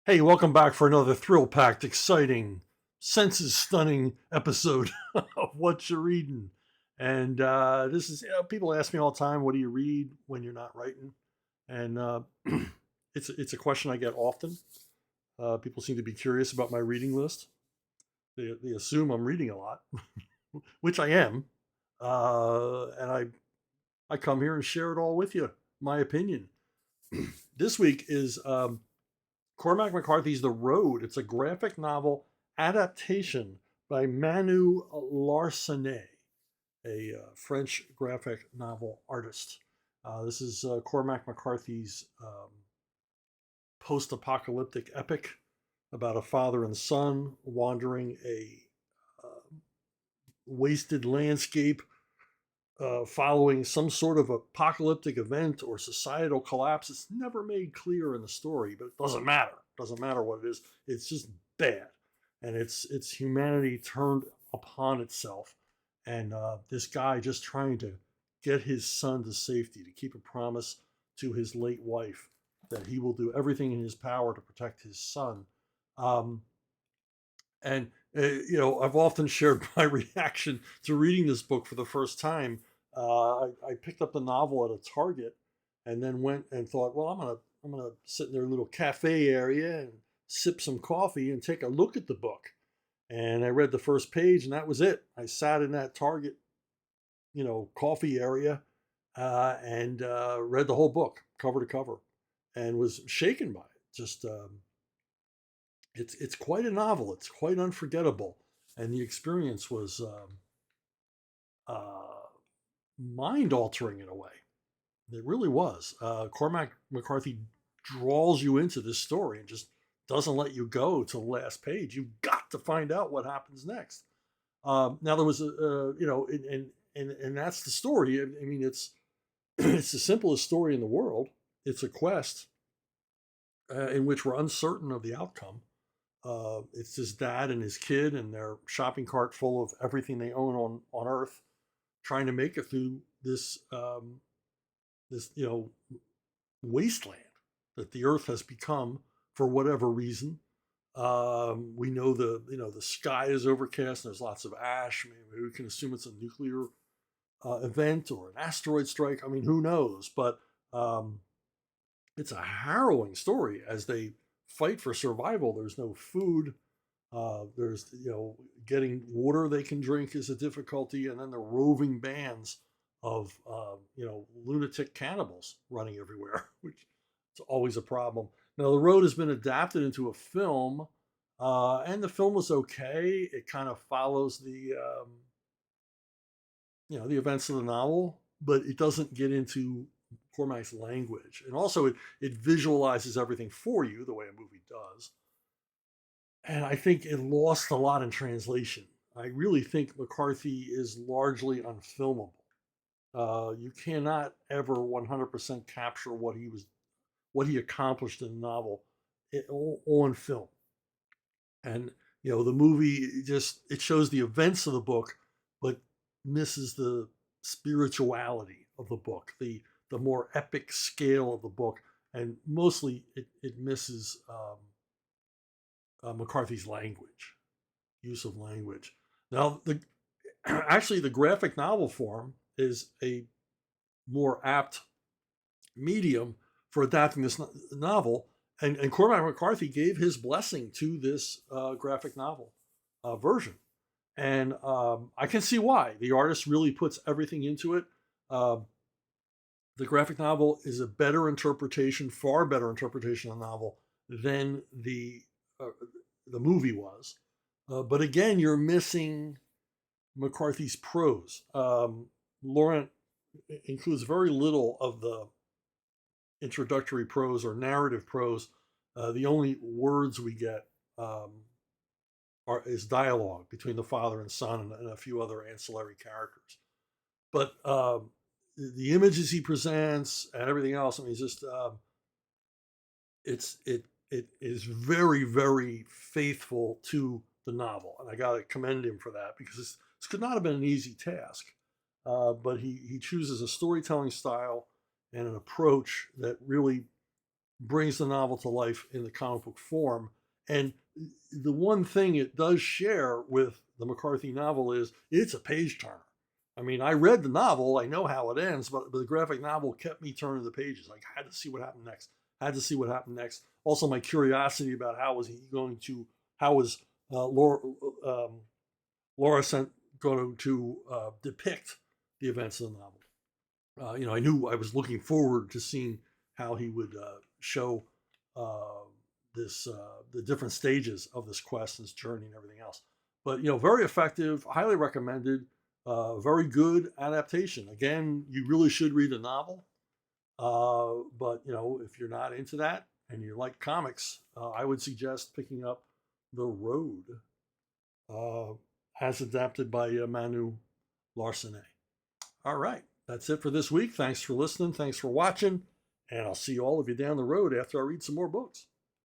Hey, welcome back for another thrill-packed, exciting, senses-stunning episode of Whatcha Readin. And this is people ask me all the time, "What do you read when you're not writing?" And it's a question I get often. People seem to be curious about my reading list. They assume I'm reading a lot, which I am. And I come here and share it all with you, my opinion. This week is Cormac McCarthy's The Road. It's a graphic novel adaptation by Manu Larsenet, a French graphic novel artist. This is Cormac McCarthy's post apocalyptic epic about a father and son wandering a uh, wasted landscape following some sort of apocalyptic event or societal collapse. It's never made clear in the story, but it doesn't matter. It doesn't matter what it is. It's just bad, and it's humanity turned upon itself, and this guy just trying to get his son to safety, to keep a promise to his late wife that he will do everything in his power to protect his son. Um, and I've often shared my reaction to reading this book for the first time. I picked up the novel at a Target, and then went and thought, well, I'm gonna sit in their little cafe area and sip some coffee and take a look at the book. And I read the first page, and that was it. I sat in that Target, coffee area, and read the whole book cover to cover, and was shaken by it. Just it's quite a novel. It's quite unforgettable, and the experience was uh, mind altering in a way. It really was. Cormac McCarthy draws you into this story and just doesn't let you go to the last page. You've got to find out what happens next. Now there was and that's the story. I mean, it's it's the simplest story in the world. It's a quest in which we're uncertain of the outcome. It's his dad and his kid and their shopping cart full of everything they own on Earth, trying to make it through this wasteland that the Earth has become for whatever reason. We know the sky is overcast. And there's lots of ash. Maybe we can assume it's a nuclear event or an asteroid strike. I mean, who knows? But um, it's a harrowing story as they fight for survival. There's no food. There's getting water they can drink is a difficulty, and then the roving bands of lunatic cannibals running everywhere, which is always a problem. Now the road has been adapted into a film, and the film was okay. It kind of follows the events of the novel, but it doesn't get into Cormac's language, and also it visualizes everything for you the way a movie does. And I think it lost a lot in translation. I really think McCarthy is largely unfilmable. You cannot ever 100% capture what he accomplished in the novel on film. And the movie just it shows the events of the book, but misses the spirituality of the book, the more epic scale of the book, and mostly it misses McCarthy's language, use of language. Now, actually, the graphic novel form is a more apt medium for adapting this novel, and Cormac McCarthy gave his blessing to this graphic novel version, and I can see why. The artist really puts everything into it. Uh, the graphic novel is a better interpretation, far better interpretation of the novel than uh, the movie was. But again, you're missing McCarthy's prose. Laurent includes very little of the introductory prose or narrative prose. The only words we get is dialogue between the father and son and a few other ancillary characters. But the images he presents and everything else, I mean, just it is very very faithful to the novel, and I got to commend him for that because this could not have been an easy task. But he chooses a storytelling style and an approach that really brings the novel to life in the comic book form. And the one thing it does share with the McCarthy novel is it's a page turner. I mean, I read the novel, I know how it ends, but the graphic novel kept me turning the pages. Like, I had to see what happened next. Had to see what happened next. Also, my curiosity about how was Laura going to depict the events of the novel. I knew I was looking forward to seeing how he would show uh, the different stages of this quest, this journey, and everything else. But very effective, highly recommended, very good adaptation. Again, you really should read the novel. But if you're not into that and you like comics, I would suggest picking up The Road, uh, as adapted by Manu Larsenet. All right, that's it for this week. Thanks for listening. Thanks for watching. And I'll see all of you down the road after I read some more books.